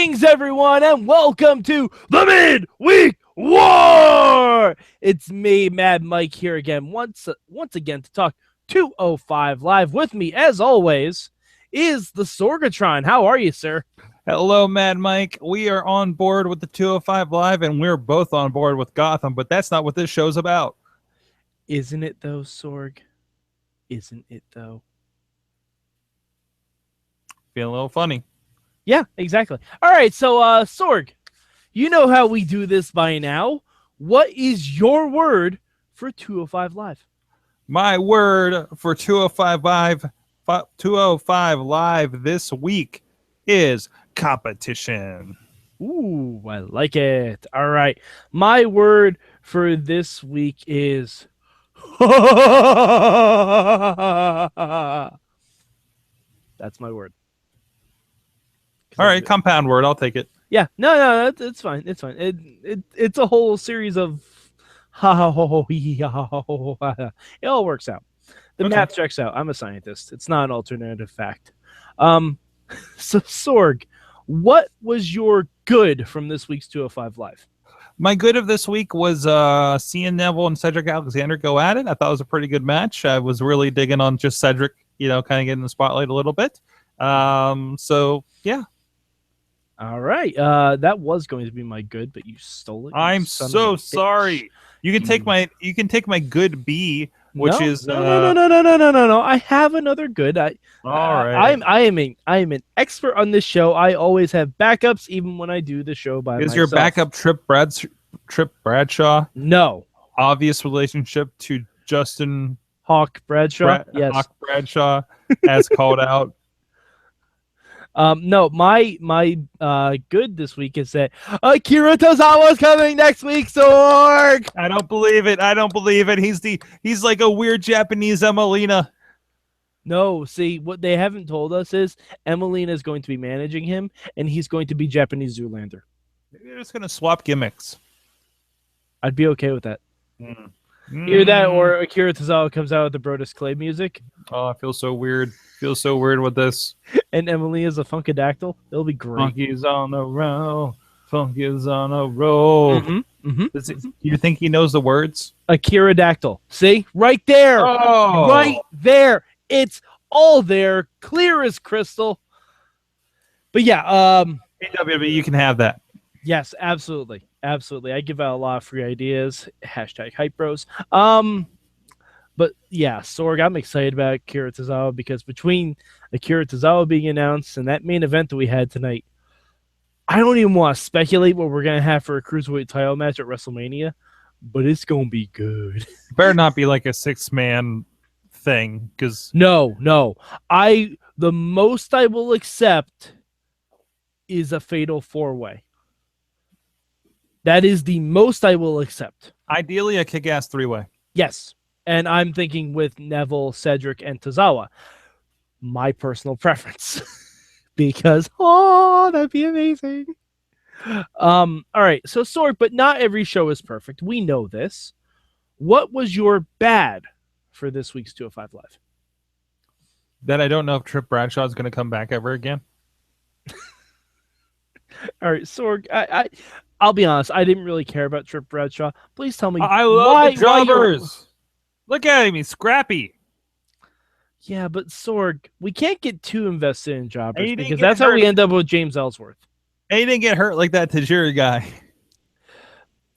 Greetings, everyone, and welcome to the Midweek War! It's me, Mad Mike, here again, once again to talk 205 Live. With me, as always, is the Sorgatron. How are you, sir? Hello, Mad Mike. We are on board with the 205 Live, and we're both on board with Gotham, but that's not what this show's about. Isn't it, though, Sorg? Isn't it, though? Feeling a little funny. Yeah, exactly. All right, so, Sorg, you know how we do this by now. What is your word for 205 Live? My word for 205 Live this week is competition. Ooh, I like it. All right. My word for this week is that's my word. All right, compound word. I'll take it. Yeah. No, it's fine. It's fine. It's a whole series of ha ha ho ho hee ha ha ho ho. It all works out. The math checks out. I'm a scientist. It's not an alternative fact. So Sorg, what was your good from this week's 205 Live? My good of this week was seeing Neville and Cedric Alexander go at it. I thought it was a pretty good match. I was really digging on just Cedric, kind of getting the spotlight a little bit. So yeah. All right. That was going to be my good, but you stole it. I'm so sorry. You can take my good B, which is no. I have another good. All right. I am an expert on this show. I always have backups, even when I do the show by myself. Is your backup Trip Bradshaw? No. Obvious relationship to Justin Hawk Bradshaw? Yes. Hawk Bradshaw, as called out. No, my good this week is that Akira Tozawa's coming next week, Sorg. I don't believe it. He's like a weird Japanese Emelina. No, see, what they haven't told us is Emelina is going to be managing him, and he's going to be Japanese Zoolander. They're just going to swap gimmicks. I'd be okay with that. Either that or Akira Tozawa comes out with the Brodus Clay music. Oh, I feel so weird. With this. And Emily is a Funkadactyl. It'll be great. Funky's on a roll. Funky's on a roll. You think he knows the words? Akira Dactyl. See? Right there. Oh. Right there. It's all there. Clear as crystal. But yeah. WWE, you can have that. Yes, absolutely. Absolutely. I give out a lot of free ideas. Hashtag Hype Bros. But yeah, Sorg, I'm excited about Akira Tozawa because between Akira Tozawa being announced and that main event that we had tonight, I don't even want to speculate what we're going to have for a Cruiserweight title match at WrestleMania, but it's going to be good. It better not be like a 6-man thing, because... No. The most I will accept is a fatal 4-way. That is the most I will accept. Ideally, a kick-ass 3-way. Yes. And I'm thinking with Neville, Cedric, and Tozawa. My personal preference. Because, that'd be amazing. All right. So, Sorg, but not every show is perfect. We know this. What was your bad for this week's 205 Live? That I don't know if Trip Bradshaw is going to come back ever again. All right, Sorg, I'll be honest. I didn't really care about Trip Bradshaw. Please tell me. I love the jobbers. Look at him. He's scrappy. Yeah, but Sorg, we can't get too invested in jobbers because that's how we end up with James Ellsworth. And he didn't get hurt like that Tajiri guy.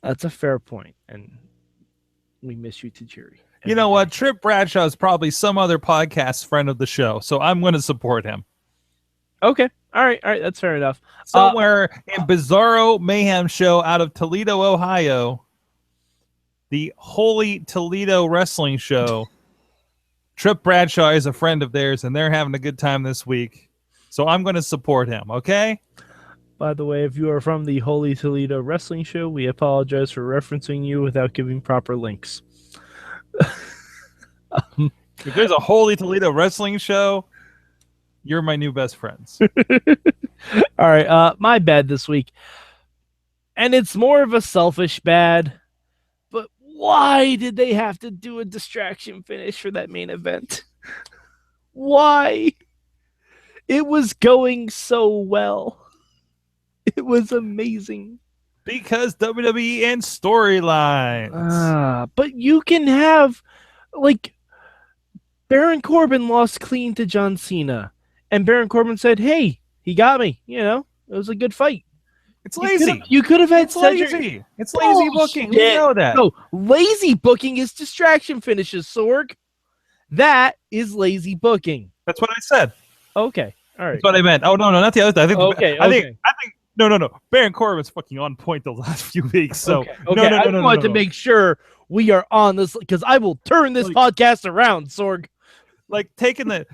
That's a fair point, and we miss you, Tajiri. You know what? Trip Bradshaw is probably some other podcast friend of the show, so I'm going to support him. Okay. All right. That's fair enough. Somewhere in Bizarro Mayhem Show out of Toledo, Ohio, the Holy Toledo Wrestling Show, Trip Bradshaw is a friend of theirs, and they're having a good time this week. So I'm going to support him, okay? By the way, if you are from the Holy Toledo Wrestling Show, we apologize for referencing you without giving proper links. If there's a Holy Toledo Wrestling Show, you're my new best friends. All right, my bad this week. And it's more of a selfish bad, but why did they have to do a distraction finish for that main event? Why? It was going so well. It was amazing. Because WWE and storylines. But you can have, like, Baron Corbin lost clean to John Cena, and Baron Corbin said, "Hey, he got me. It was a good fight." It's lazy. You could have had It's lazy. It's lazy booking. We know that. No, lazy booking is distraction finishes, Sorg. That is lazy booking. That's what I said. Okay, all right. That's what I meant. Oh no, not the other. I think. Okay. I think. No. Baron Corbin's fucking on point the last few weeks. So okay. No. I wanted to make sure we are on this because I will turn this podcast around, Sorg. Like taking the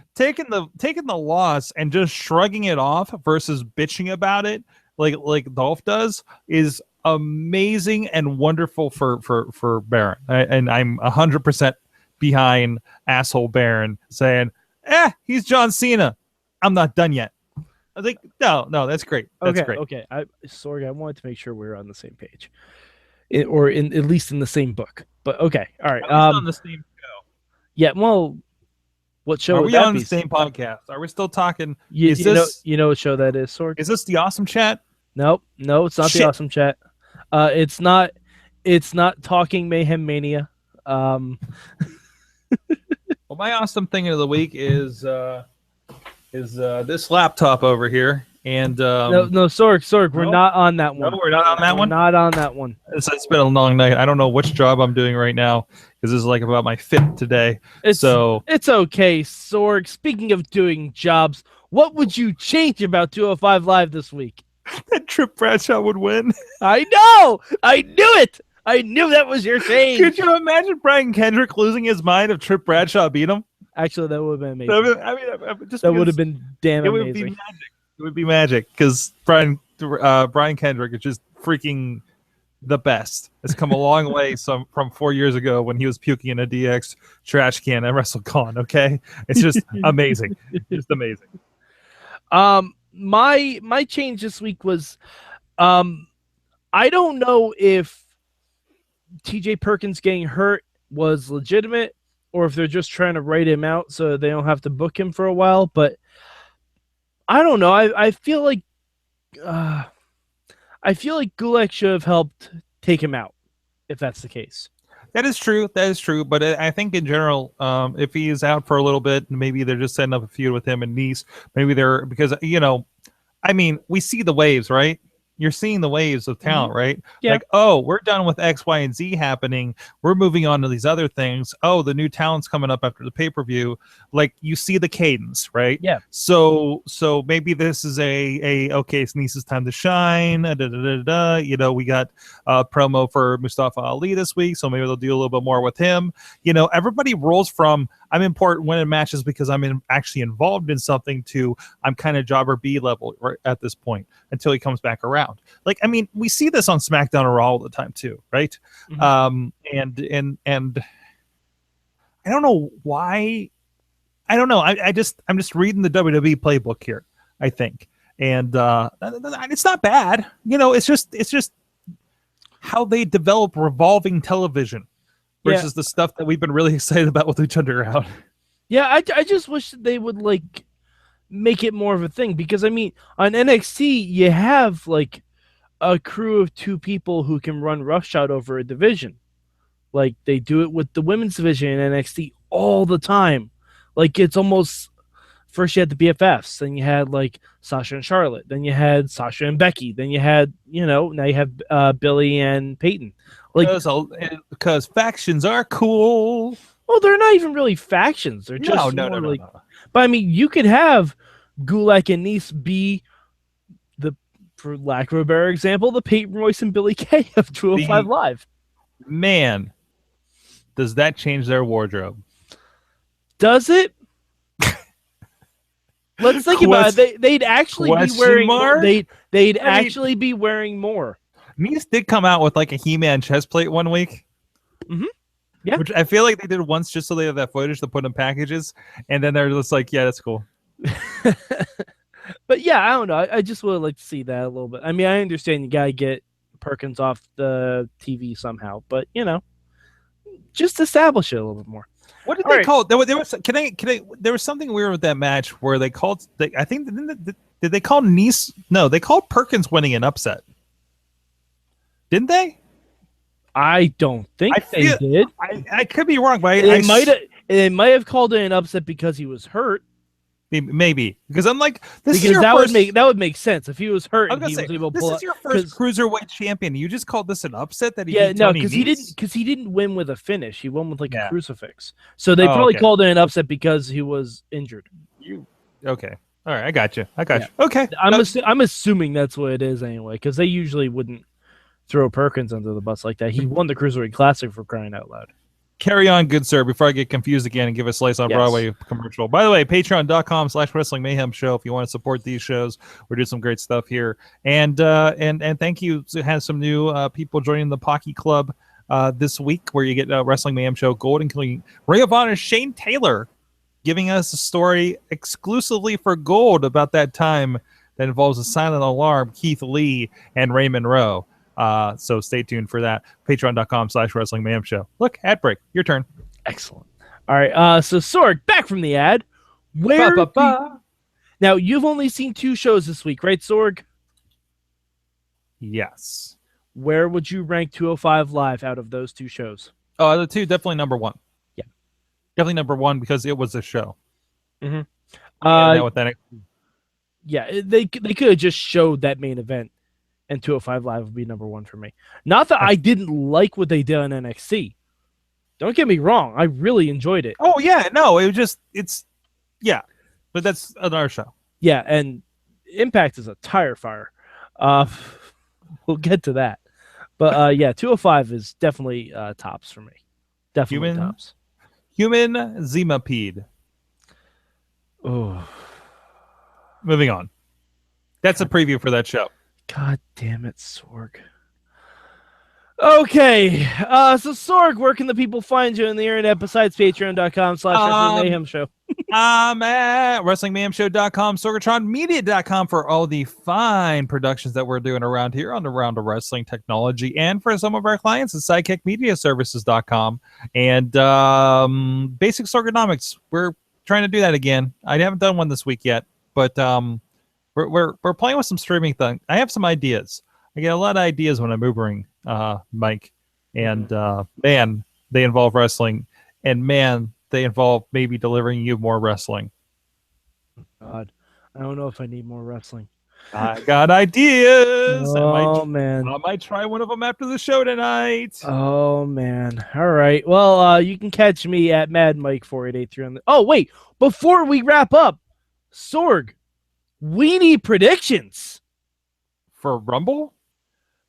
loss and just shrugging it off versus bitching about it, like Dolph does, is amazing and wonderful for Baron. And I'm 100% behind asshole Baron saying, he's John Cena. I'm not done yet. I think no, that's great. That's great. Okay. Sorry, I wanted to make sure we're on the same page, or at least in the same book. But okay, all right. On the same show. Yeah. Well, what show? Are we on the same podcast? Are we still talking? You know what show that is, Sorg? Is this the Awesome Chat? No, it's not the Awesome Chat. It's not Talking Mayhem Mania. Well, my awesome thing of the week is this laptop over here, and no, Sorg, we're not on that one. No, we're not on that one. Not on that one. It's been a long night. I don't know which job I'm doing right now because this is like about my fifth today. It's okay, Sorg. Speaking of doing jobs, what would you change about 205 Live this week? That Trip Bradshaw would win. I know. I knew it. I knew that was your change. Could you imagine Brian Kendrick losing his mind if Trip Bradshaw beat him? Actually, that would have been amazing. That would have been damn amazing. Would be magic. It would be magic because Brian Kendrick is just freaking the best. It's come a long way from 4 years ago when he was puking in a DX trash can at WrestleCon. Okay, it's just amazing. Just amazing. My change this week was, I don't know if TJ Perkins getting hurt was legitimate or if they're just trying to write him out so they don't have to book him for a while. But I don't know. I feel like Gulak should have helped take him out, if that's the case. That is true. But I think in general, if he is out for a little bit, maybe they're just setting up a feud with him and Nese. Maybe they're because we see the waves, right? You're seeing the waves of talent, right? Yeah. Like, oh, we're done with X, Y, and Z happening. We're moving on to these other things. Oh, the new talent's coming up after the pay-per-view. Like, you see the cadence, right? Yeah. So maybe this is okay, it's Nice's time to shine. We got a promo for Mustafa Ali this week, so maybe they'll do a little bit more with him. Everybody rolls from I'm important winning matches because I'm actually involved in something to I'm kind of jobber B level right at this point until he comes back around. We see this on SmackDown or Raw all the time too, right? Mm-hmm. And I don't know why. I don't know. I'm just reading the WWE playbook here, I think, and it's not bad. It's just how they develop revolving television. Versus the stuff that we've been really excited about with Lucha Underground. Yeah, I just wish that they would make it more of a thing because on NXT you have a crew of 2 people who can run roughshod over a division. Like they do it with the women's division in NXT all the time. It's almost first you had the BFFs, then you had Sasha and Charlotte, then you had Sasha and Becky, then you had now you have Billy and Peyton. Because factions are cool. Well, they're not even really factions. They're just no. But you could have Gulak and Nese be for lack of a better example, the Peyton Royce and Billy Kay of 205 Live. Man, does that change their wardrobe? Does it? Let's think about it. They'd actually be wearing more. They'd actually be wearing more. Nese did come out with a He-Man chest plate one week. Mm-hmm. Yeah. Which I feel like they did once just so they have that footage to put in packages. And then they're just yeah, that's cool. But yeah, I don't know. I just would like to see that a little bit. I understand you got to get Perkins off the TV somehow. But, just establish it a little bit more. What did they call it? There was something weird with that match where they called. I think Did they call Nese? No, they called Perkins winning an upset. Didn't they? I don't think they did. I could be wrong, but they might have called it an upset because he was hurt. Maybe because I'm like that would make sense if he was hurt and he was able to pull this is your first cruiserweight champion. You just called this an upset that he beat Tony Nese? because he didn't win with a finish. He won with a crucifix. So they probably called it an upset because he was injured. Okay. All right, I got you. Okay. I'm assuming that's what it is anyway, because they usually wouldn't throw Perkins under the bus like that. He won the Cruiserweight Classic, for crying out loud. Carry on, good sir, before I get confused again and give a Slice on Broadway commercial. By the way, patreon.com/Wrestling Mayhem Show if you want to support these shows. We're doing some great stuff here. And thank you. It has some new people joining the Pocky Club this week, where you get Wrestling Mayhem Show Gold, including Ring of Honor Shane Taylor giving us a story exclusively for Gold about that time that involves a silent alarm, Keith Lee, and Raymond Rowe. So stay tuned for that. Patreon.com/Wrestling Mayhem Show. Look, ad break. Your turn. Excellent. All right. So Sorg, back from the ad. Now, you've only seen 2 shows this week, right, Sorg? Yes. Where would you rank 205 Live out of those 2 shows? Oh, the 2, definitely number 1. Yeah. Definitely number 1 because it was a show. Mm-hmm. They could have just showed that main event, and 205 Live would be number 1 for me. Not that I didn't like what they did on NXT. Don't get me wrong. I really enjoyed it. Oh, yeah. No, but that's another show. Yeah, and Impact is a tire fire. We'll get to that. But, 205 is definitely tops for me. Definitely tops. Human Zemapede. Oh. Moving on. That's a preview for that show. God damn it, Sorg. Okay, so Sorg, where can the people find you on the internet besides patreon.com/Wrestling Mayhem Show? I'm at WrestlingMayhemShow.com, SorgatronMedia.com for all the fine productions that we're doing around here on the Round of Wrestling Technology, and for some of our clients at SidekickMediaServices.com and Basic Sorgonomics. We're trying to do that again. I haven't done one this week yet, but we're playing with some streaming thing. I have some ideas. I get a lot of ideas when I'm Ubering, Mike, and man, they involve wrestling, and man, they involve maybe delivering you more wrestling. God, I don't know if I need more wrestling. I got ideas. Oh, man. I might try one of them after the show tonight. Oh, man. All right. Well, you can catch me at Mad Mike 4883 on the... Oh, wait. Before we wrap up, Sorg, we need predictions. For Rumble?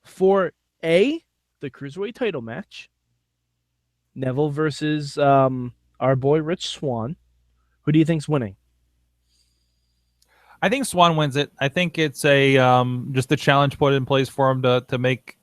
For the Cruiserweight title match. Neville versus our boy Rich Swann. Who do you think's winning? I think Swann wins it. I think it's a just a challenge put in place for him to make,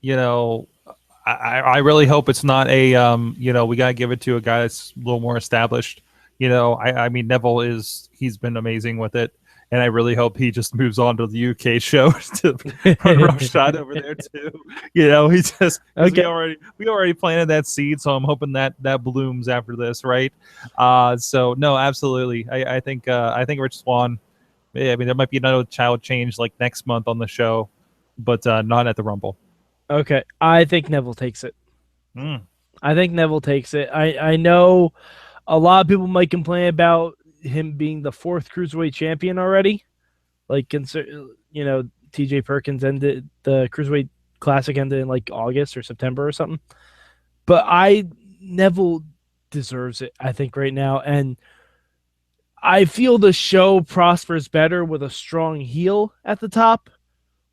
I really hope it's not a we gotta give it to a guy that's a little more established. I mean Neville he's been amazing with it, and I really hope he just moves on to the UK show to run roughshod over there too. He just okay. we already planted that seed, so I'm hoping that blooms after this, right? So no, absolutely. I think Rich Swann. Yeah, I mean, there might be another child change like next month on the show, but not at the Rumble. Okay, I think Neville takes it. I think Neville takes it. I know a lot of people might complain about him being the 4th Cruiserweight champion already. Like, TJ Perkins ended the Cruiserweight Classic ended in like August or September or something. But Neville deserves it, I think, right now. And I feel the show prospers better with a strong heel at the top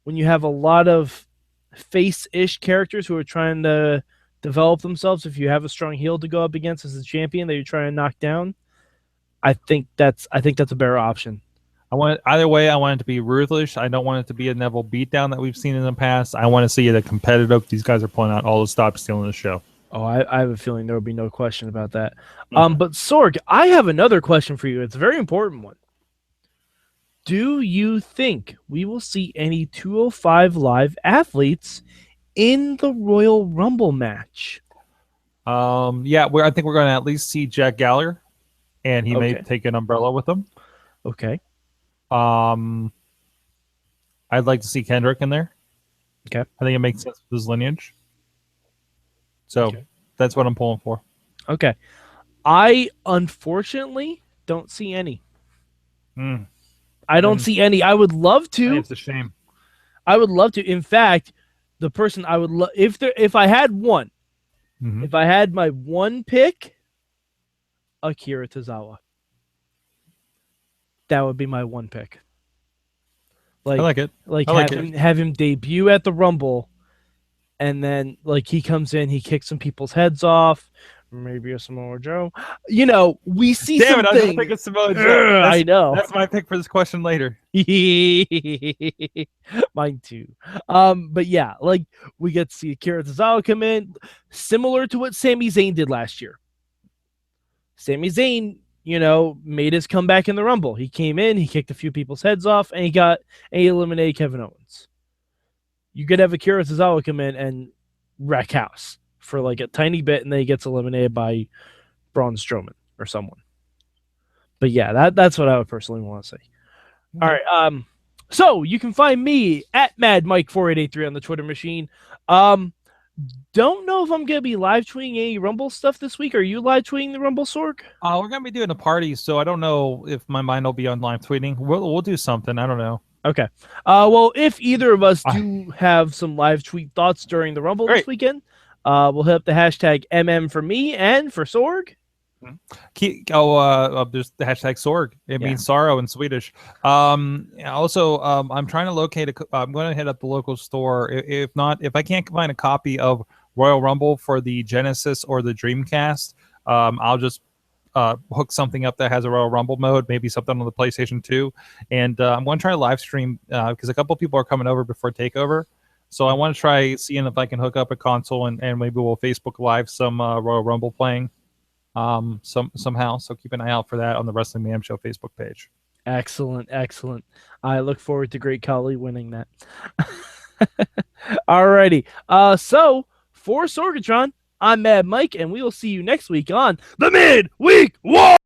when you have a lot of face-ish characters who are trying to develop themselves. If you have a strong heel to go up against as a champion that you're trying to knock down, I think that's a better option. Either way, I want it to be ruthless. I don't want it to be a Neville beatdown that we've seen in the past. I want to see it competitive. These guys are pulling out all the stops stealing the show. Oh, I have a feeling there will be no question about that. But Sorg, I have another question for you. It's a very important one. Do you think we will see any 205 Live athletes in the Royal Rumble match? Yeah, I think we're going to at least see Jack Gallagher, and he may take an umbrella with him. Okay. I'd like to see Kendrick in there. Okay. I think it makes sense with his lineage. So that's what I'm pulling for. Okay. I unfortunately don't see any. I don't see any. I would love to. It's a shame. I would love to. In fact, the person I would love if I had one, if I had my one pick, Akira Tozawa. That would be my one pick. I like it. Have him debut at the Rumble, and then he comes in, he kicks some people's heads off. Maybe a Samoa Joe. We see Damn something. it, I was going to pick a Samoa Joe. I know. That's my pick for this question later. Mine too. But yeah, we get to see Akira Tozawa come in, similar to what Sami Zayn did last year. Sami Zayn, made his comeback in the Rumble. He came in, he kicked a few people's heads off, and he eliminated Kevin Owens. You could have Akira Tozawa come in and wreck house for a tiny bit, and then he gets eliminated by Braun Strowman or someone. But yeah, that's what I would personally want to see. All right. So you can find me at MadMike4883 on the Twitter machine. Don't know if I'm gonna be live tweeting any Rumble stuff this week. Are you live tweeting the Rumble, Sorg? We're gonna be doing a party, so I don't know if my mind will be on live tweeting. We'll do something. I don't know. Okay. Well, if either of us do have some live tweet thoughts during the Rumble this weekend, we'll hit up the hashtag MM for me and for Sorg. There's the hashtag Sorg. It means sorrow in Swedish. Also, I'm trying to locate I'm going to hit up the local store. If I can't find a copy of Royal Rumble for the Genesis or the Dreamcast, I'll just hook something up that has a Royal Rumble mode, maybe something on the PlayStation 2. And I'm going to try to live stream because a couple people are coming over before TakeOver. So I want to try seeing if I can hook up a console and maybe we'll Facebook Live some Royal Rumble playing. Somehow. So keep an eye out for that on the Wrestling Mayhem Show Facebook page. Excellent. I look forward to Great Khali winning that. Alrighty. So for Sorgatron, I'm Mad Mike, and we will see you next week on the Midweek War.